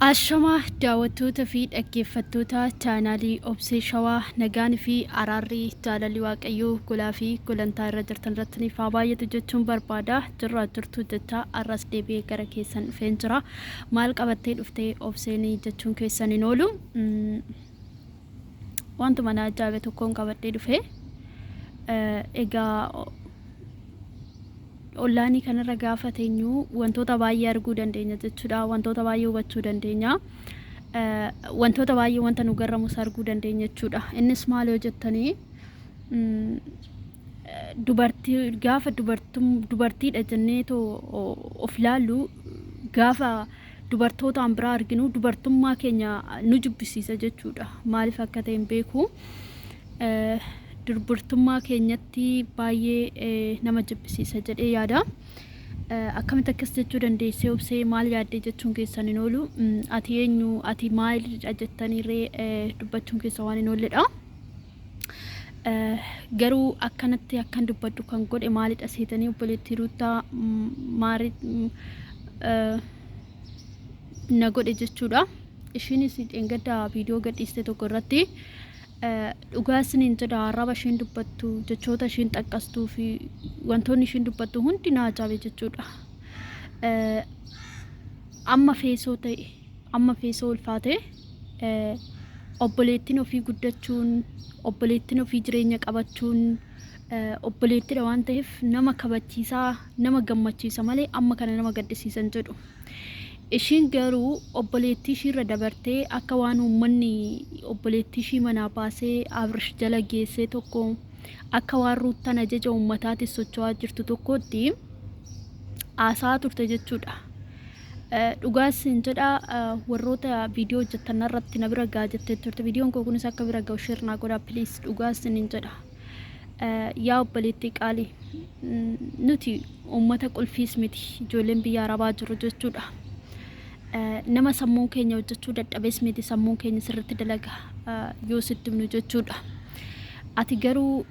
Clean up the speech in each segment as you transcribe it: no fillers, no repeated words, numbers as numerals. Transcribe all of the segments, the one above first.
Ashama daawwattoota fi dhaggeeffattoota chaanaalii Obsee Shawaa nagaan fi araarri jaalalli waaqayyoo golaa fi gulantaa irra jirtan irratti ni baay'atu jechuun barbaada. Jirraa jirtu jecha arras deebi'ee gara keessan dhufeen jira. Maal qabattee dhuftee Obseen jechuun keessan hin oolu. Wantuma na ajaa'ibe tokkoon qabadhee dhufee egaa Olaanii kanarra gaafa teenyu wantoota baay'ee arguu dandeenya jechuudha. Wantoota baay'ee hubachuu dandeenya. Wantoota baay'ee wanta nu garramus arguu dandeenya jechuudha. Innis maal yoo jettanii dubartii gaafa dubartiidha jenneetoo of ilaallu gaafa dubartootaan biraa arginu dubartummaa keenya nu jibbisiisa jechuudha. Maaliif akka ta'e hin beeku. Dubartummaa keenyatti baay'ee nama jibbisiisa jedhee yaada. Akkamitti akkas jechuu dandeessee Obsee maal yaaddee jechuun keessan hin oolu. Ati eenyu ati maalidha jettaniirree dubbachuun keessa waan hin oolledha. Garuu akkanatti akkan dubbadhu kan godhe maalidha seetanii obboleettii Ruutaa na godhe jechuudha. Ishiinis dheengadda viidiyoo gadhiiste tokko irratti dhugaa isiniin jedha arraba ishiin dubbattu jechoota ishiin xaqqastuu fi wantoonni ishiin dubbattu hundi na ajaa'ibe jechuudha. Amma feesoo ta'e amma feesoo ulfaate obboleettiin ofii guddachuun obboleettiin ofii jireenya qabachuun obboleettidha waan ta'eef nama kabachiisaa nama gammachiisa malee amma kana nama gaddisiisan jedhu. Ishiin garuu obboleettii ishiirra dabartee akka waan uummanni obboleettii ishii manaa baasee Abrish jala geessee tokko akka waan Ruutaan ajaja uummataatti socho'aa jirtu tokkotti haasaa turte jechuudha. Dhugaas hin jedha warroota viidiyoo hojjetan irratti na bira gaa jettee turte. Viidiyoon koo kunis akka bira ga'u shirnaa godhaa please. Dhugaas hin jedha. Yaa obboleettii qaalii nuti uummata qulfiis miti ijoolleen biyya arabaa jiru jechuudha. Nama sammuun keenya hojjechuu dadhabees miti sammuun keenya sirriitti dalaga yoo sitti himnu jechuudha. Ati garuu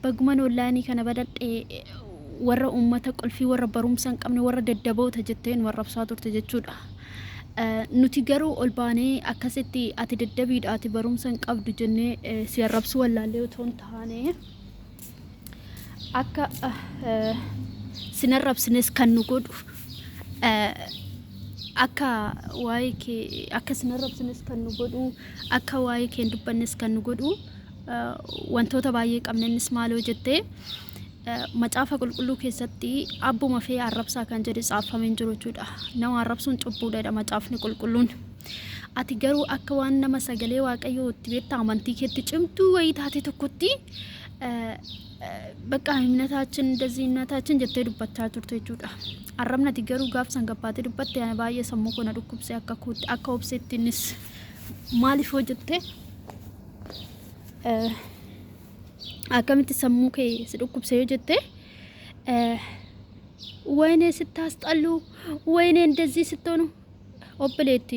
baguman Olaanii kana badadhee warra uummata qulfii warra barumsa hin qabne warra daddaboota jetteen warra absaa turte jechuudha. Nuti garuu ol baanee akkasitti ati daddabiidha ati barumsa hin qabdu jennee si arrabsu wallaallee otoo hin taane akka sin arrabsines kan nu godhu akka waa'ee kee akka sin arrabsines kan nu godhu akka waa'ee kee dubbannes kan nu godhu wantoota baay'ee qabnennis maaloo jettee macaafa qulqulluu keessatti abbuma fee arrabsaa kan jedhe caafameen jiru jechuudha. Nama arrabsuun cubbuudha macaafni qulqulluun. Ati garuu akka waan nama sagalee waaqayyoo itti beektaa amantii keetti cimtuu wayii taate tokkotti በቃ እምነታችን እንደዚህ እናታችን ጀቴ ዱባቻ ቱርቴ ጁዳ አረምናቲ ገሩ ጋፍ ሰንገባቴ ዱበት ያነ ባየ ሰሙ ኮነ ዱኩብሴ አካኩት አካውብሴትንስ ማሊፎ ጀቴ አከምት ሰሙ ከ ስዱኩብሴ ጀቴ ወይኔ ስታስጠሉ ወይኔ እንደዚህ ስትሆኑ ኦፕሌቲ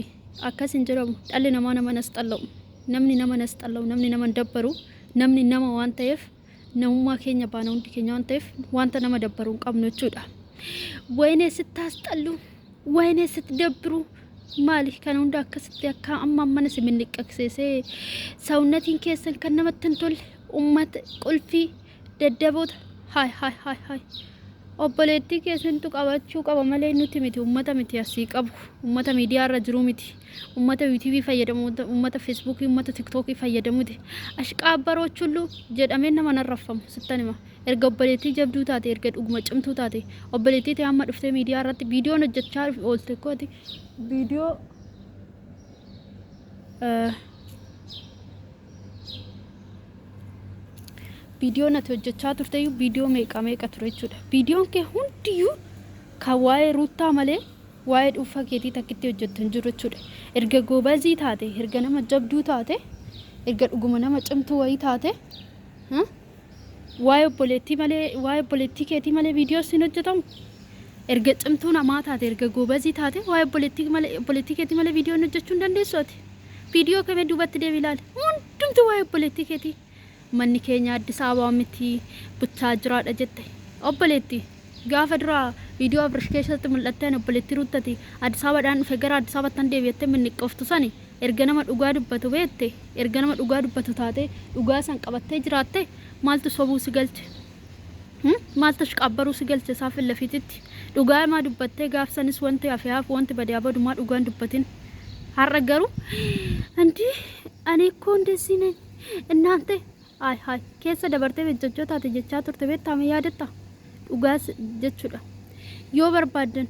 አከስ እንጀራው ጣለ ነማና ማነስጠለው ነምኒ ነማነስጠለው ነምኒ ነማን ደበሩ ነምኒ ነማ ዋንተየፍ ነውማ ኬኛ ባና ሁንዲ ኬኛ ወንተፍ ዋንተ ነማ ደበሩን ቀብኖ ቹዳ ወይኔ ስታስጠሉ ወይኔ ስትደብሩ ማሊ ከነ ሁንዳ አከስት ያካ አማማነ ሲምንቀክሴሴ ሰውነቲን ከሰን ከነመተንቶል ኡመት ቁልፊ ደደቦት ሃይ ሃይ ሃይ ሃይ obboleettii keessantu qabachuu qaba malee nuti miti ummata miti asii qabu ummata miidiyaa irra jiru miti ummata YouTube fayyadamu ummata Facebook ummata TikTok fayyadamuti ashqaabbaroች ሁሉ jedhamee nama narrafamu sittanima erga obboleettii jabduu taate erga dhuguma cimtuu taate obboleettii ta'e amma dhuftee miidiyaa irratti viidiyoon hojjechaa oolte kooti viidiyoo ቪዲዮ ነተ ወጀቻ turteyu ቪዲዮ meeqa ture jechuudha. Viidiyoon kee hundiyyuu kan waa'ee Ruutaa malee waa'ee dhuunfaa keetii takkitti hojjettan jiru jechuudha. Erga goobazii taate erga nama jabduu taate erga dhuguma nama cimtuu wayii taate waa'ee obboleettii malee waa'ee obboleettii keetii malee viidiyoo sin hojjetamu erga cimtuu namaa taate erga goobazii taate waa'ee obboleettii keetii malee viidiyoo hojjechuu hin dandeessu ati. Viidiyoo kamee duubatti deebi ilaali hundumtuu waa'ee obboleettii keetii manni keenya Addis Ababa miti buchaa jiraadha jette obboleettii gaafa dura ቪዲዮ አብርሽ keessatti mul'atte obboleettii ruuttati Addis Ababaadhaan dhufe gara Addis Ababaatti deebi'attee minniqqoftu sani erga nama dhugaa dubbatu beette erga nama dhugaa dubbatu taate dhugaa san qabattee jiraatte maaltu sobuu si galche maaltu qabbaruu si galche saaf lafititti dhugaa maa dubbattee gaafsanis wanti afyaaf wanti badiyaa badumaa dhugaan dubbatin har'a garuu anti ani እኮ እንደዚህ ነኝ እናንተ አይ ሃይ keessa dabartee bejjachoo taate jechaa turte beektame yaadatta dhugaas jechuudha yoo barbaadan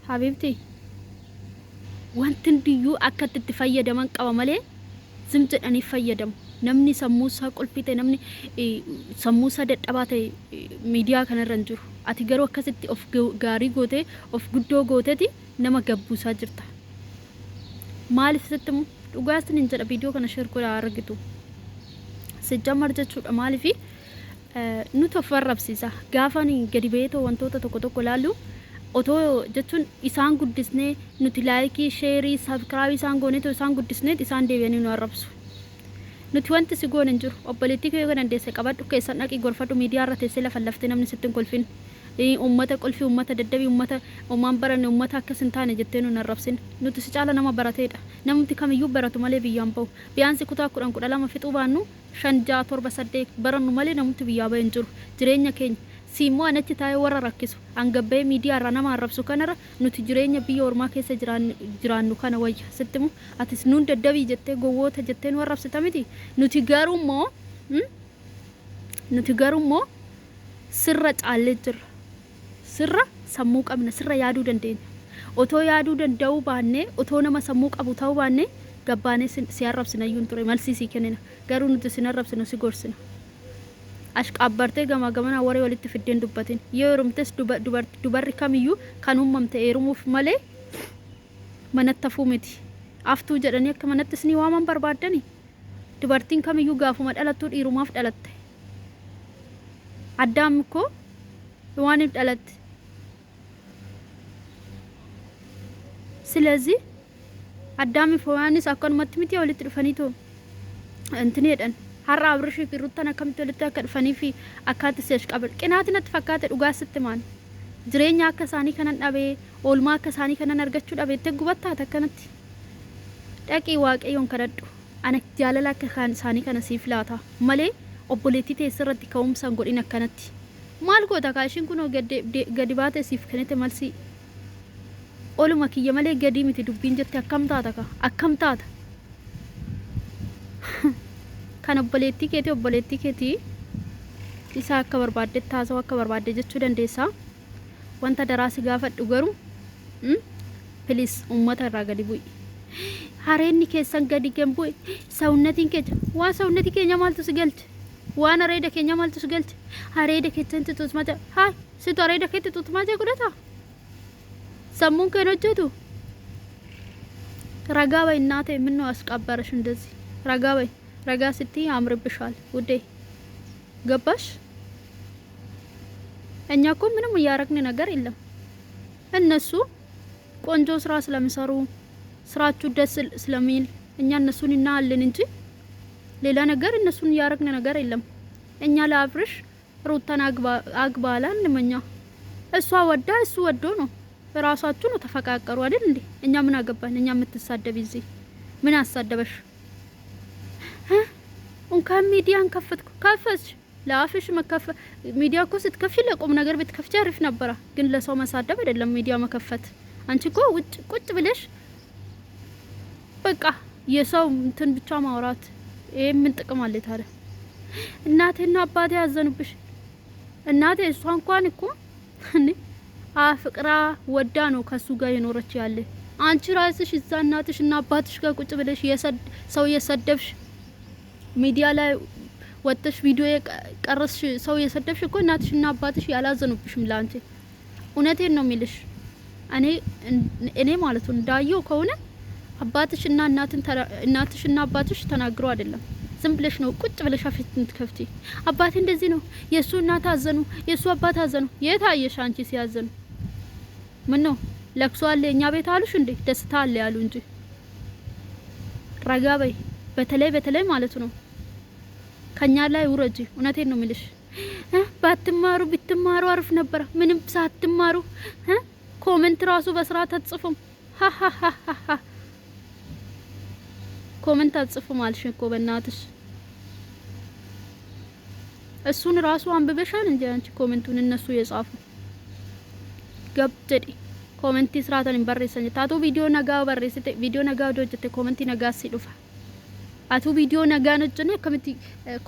habiibti wanti ndiyyuu akka itti fayyadaman qaba malee zim jedhanii fayyadamu namni sammuu isaa qulfite namni sammuu isaa dadhabaa ta'e miidiyaa kanarra jiru ati garuu akkasitti of gaarii gootee of guddoo gooteeti nama gabbuusaa jirta maaliif sittimu dhugaasin hin jedha viidiyoo kana sheer godhaa argitu sijjamar jechuudha maaliif nuti of warrabsiisa gaafani gadi beetoo wantoota tokko laallu otoo jechuun isaan guddisnee nuti laayikii sheerii sabskraabii isaan gooneetoo isaan guddisnee isaan deebi'anii nu arrabsu nuti wanti si goon hin jiru obboleettii kee kan dandeesse qabadhu keessan dhaqii gorfadhu miidiyaa irra teessee lafa laftee namni sitti hin kolfin ummata qolfi ummata daddabii ummata umaan baranne ummata akkas hin taane jettee nu arrabsin nuti si caala nama barateedha namni kamiyyuu baratu malee biyyaan bahu biyaansi kutaa 10 fixuu baannu 5 6 7 8 barannu malee namni biyyaa bahin jiru jireenya keenya siimmoo anachi taa'ee warra rakkisu hangabbee miidiyaa irraa nama arrabsu kanarra nuti jireenya biyya ormaa keessa jiraannu kana wayya sittimu atis nuun daddabii jettee gowwoota jettee nu arrabsita miti nuti garummoo sirra caallee jirra sirra sammuu qabna sirra yaaduu dandeenya otoo yaaduu danda'uu baanne otoo nama sammuu qabu ta'uu baanne gabbaanee si arrabsina iyyuu ture malsiisii kennina garuu nuti si arrabsina si gorsina ashqabbartee gamaa gamana waree walitti fiddeen dubbatin yoo heerumtes dubarri kamiyyuu kan uumamte heerumuuf malee manatti hafuu miti aftuu jedhanii akka manattis ni waaman barbaaddani dubartiin kamiyyuu gaafuma dhalattuu dhiirumaaf dhalatte addaam koo waaniif dhalatte ስለዚህ አዳም ፎያንስ አከኑመት ሚቲ ወልት ድፈኒቶ እንትን ሄደን ሀራ አብርሽ ፊሩታና ከምት ወልት አከድፈኒ ፊ አካት ሰሽ ቀበል ቅናትነት ፈካተ ዱጋ ስትማን ጅሬኛ አከሳኒ ከነን ዳቤ ኦልማ አከሳኒ ከነን አርገቹ ዳቤ ተጉበታ ተከነት ዳቂ ዋቀዮን ከረዱ አነ ጃለላ ከካን ሳኒ ከነ ሲፍላታ መሌ ኦቦሌቲ ተሰረት ከውምሳን ጎዲና ከነት ማልጎታ ካሽን ኩኖ ገዲባተ ሲፍ ከነተ መልሲ ኦሉማ ኪየ መሌ ገዲ ሚቲ ዱቢን ጀተ አከምታታ kan obboleettii keetii isaa akka barbaadde taasoo akka barbaadde jechuu dandeessa wanta daraasi gaafadhu garuu ፕሊስ ummata irraa gadi bu'i hareenni keessan gadi gembu sawunnatiin keenya waan sawunnati keenya maaltu si galche waan areeda keenya maaltu si galche areeda keessan tutuma haa situ areeda keetti tutuma godhata sammuun keen hojjetu ragaa bay እናቴ ምን ነው አስቀበረሽ እንደዚህ ragaa bay ረጋ ስትይ ያምርብሻል ውዴ ገባሽ እኛ እኮ ምንም ያረግን ነገር የለም እነሱ ቆንጆ ስራ ስለሚሰሩ ስራችሁ ደስ ስለሚል እኛ እነሱን እናልን እንጂ ሌላ ነገር እነሱን ያረግን ነገር የለም እኛ ለአብርሽ ሩታን አግባላን ለማኛ እሷ ወዳ እሱ ወዶ ነው ራሳችሁ ነው ተፈቃቀሩ አይደል እንዴ እኛ ምን አገባን እኛ የምትሳደብ እዚህ ምን አሳደበሽ እንኳን ሚዲያን ከፈትሽ ለአፍሽ መከፈ ሚዲያ እኮ ስትከፍቺ ለቆም ነገር ብትከፍቺ አሪፍ ነበር ግን ለሰው መሳደብ አይደለም ሚዲያ መከፈት አንቺ እኮ ውጭ ቁጭ ብለሽ በቃ የሰው እንትን ብቻ ማውራት ይሄ ምን ጥቅም አለ ታዲያ እናቴና አባቴ ያዘኑብሽ እናቴ እሷ እንኳን እኮ አፍቅራ ወዳ ነው ከሱ ጋር የኖረች ያለ አንቺ ራስሽ እዛ እናትሽ እና አባትሽ ጋር ቁጭ ብለሽ ሰው የሰደብሽ ሚዲያ ላይ ወጥተሽ ቪዲዮ ቀረስሽ ሰው የሰደብሽ እኮ እናትሽና አባትሽ ያላዘኑብሽም ላንቺ እውነቴን ነው የሚልሽ እኔ ማለት ነው እንዳየው ከሆነ አባትሽና እናትሽና አባትሽ ተናግረው አይደለም ዝም ብለሽ ነው ቁጭ ብለሽ አፍሽ እንትከፍቲ አባቴ እንደዚህ ነው የሱ እናት አዘኑ የሱ አባት አዘኑ የታየሽ አንቺ ሲያዘኑ ምን ነው ለቅሶ አለ እኛ ቤት አሉሽ እንዴ ደስታ አለ ያሉ እንጂ ረጋ በይ በተለይ ማለት ነው ከኛ ላይ ውረጂ እውነቴን ነው የሚልሽ ባትማሩ ብትማሩ አሪፍ ነበር። ምንም ሳትማሩ ኮሜንት ራሱ በስርዓት አትጽፉም። ኮሜንት አትጽፉም አልሽ እኮ በእናትሽ። እሱን ራሱ አንብበሻል እንጂ አንቺ ኮሜንቱን እነሱ የጻፉ ገብጀዲ ኮሜንት ስራታን በረሰኝ ታቱ ቪዲዮ ነጋ በረሰte ቪዲዮ ነጋ ወደጀte ኮሜንት ነጋ ሲዱፋ አቱ ቪዲዮ ነጋ ነጀነ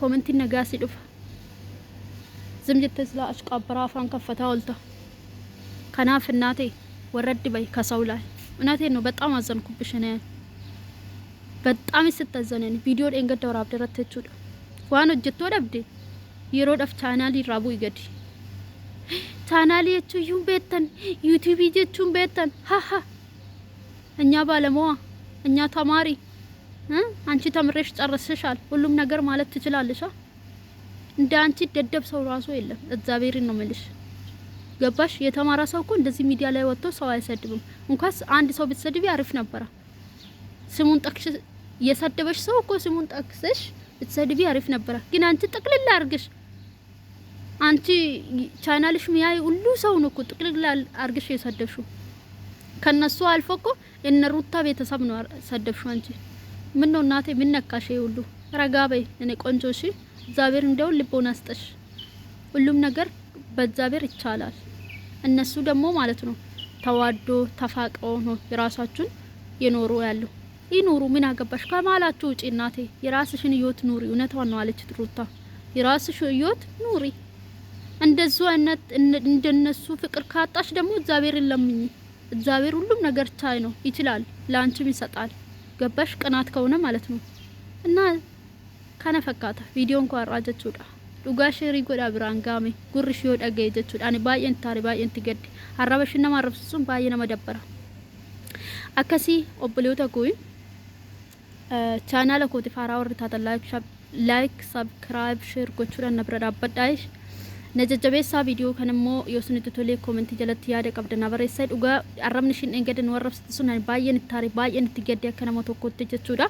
ኮሜንት ነጋ ሲዱፋ ዝም ጀተ ስላ አሽቃብራ አፋን ከፈታ ወልታ ከናፍ እናቴ ወረድ በይ ከሰው ላይ እናቴ ነው። በጣም አዘንኩብሽ ነው በጣም ይስተዘነን ቪዲዮ ደንገ ደራብ ደረተቹ ዋን ወጀቶ ደብዴ የሮ ደፍ ቻናል ይራቡ ይገዲ ቻናል የቹዩን ቤተን ዩቲዩብ የቹን ቤተን እኛ ባለሙያ እኛ ተማሪ አንቺ ተምረሽ ጨርሰሻል ሁሉም ነገር ማለት ትችላለሽ። እንደ አንቺ ደደብ ሰው ራሱ የለም። እግዚአብሔርን ነው የምልሽ። ገባሽ? የተማረ ሰው እኮ እንደዚህ ሚዲያ ላይ ወጥቶ ሰው አይሰድብም። እንኳንስ አንድ ሰው ብትሰድቢ አሪፍ ነበር። ስሙን ጠቅሽ የሰደበሽ ሰው እኮ ስሙን ጠቅሰሽ ብትሰድቢ አሪፍ ነበር። ግን አንቺ ጠቅልላ አርግሽ አንቺ ቻናልሽ ሚያይ ሁሉ ሰው ነው እኮ ጠቅልላ አርግሽ የሰደብሽው። ከነሱ አልፎ እኮ እነ ሩታ ቤተሰብ ነው ሰደብሽው አንቺ። ምን ነው እናቴ ምን ነካሽ? ሁሉ ረጋበይ እኔ ቆንጆ እሺ። እግዚአብሔር እንደው ልቦና አስጠሽ። ሁሉም ነገር በእግዚአብሔር ይቻላል። እነሱ ደግሞ ማለት ነው ተዋዶ ተፋቅሮ ነው የራሳችሁን የኖሩ ያለው። ይኑሩ ምን አገባሽ? ከማላችሁ ውጪ እናቴ የራስሽን ህይወት ኑሪ። እውነቷን ነው አለች ሩታ። የራስሽ ህይወት ኑሪ። እንደነሱ ፍቅር ካጣሽ ደግሞ እግዚአብሔርን ለምኝ። እግዚአብሔር ሁሉም ነገር ቻይ ነው፣ ይችላል፣ ላንቺም ይሰጣል። ገባሽ? ቅናት ከሆነ ማለት ነው እና ከነፈካታ ቪዲዮ እንኳን ራጀቹዳ ዱጋሽ ሪጎዳ ብራንጋሜ ጉርሽ ይወዳገ ይጀቹዳ አኔ ባየን ታሪ ባየን ትገድ አራበሽና ማረፍሱም ባየና መደበራ አከሲ ኦብሊዮታ ኩይ ቻናል ኮቲ ፋራ ወርታ ላይክ ሰብስክራይብ ሼር ጎቹዳ ነብረዳ በዳይሽ ነጀጀቤሳ ቪዲዮ ከነሞ የሱን ተቶሌ ኮሜንት ጀለት ያደ ቀብደና በረሰይ ዱጋ አረምንሽን እንገደን ወረፍሱና ባየን ታሪ ባየን ትገድ ከነሞ ተኮት ጀቹዳ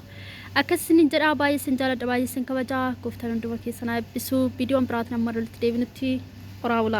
አከስኒ ጀራ ባየስን ጃላ ባየስን ከበጃ ጎፍተን እንደወከ ሰና ቢሱ ቪዲዮን ብራት ነመረልት ዴቪንቲ ኦራውላ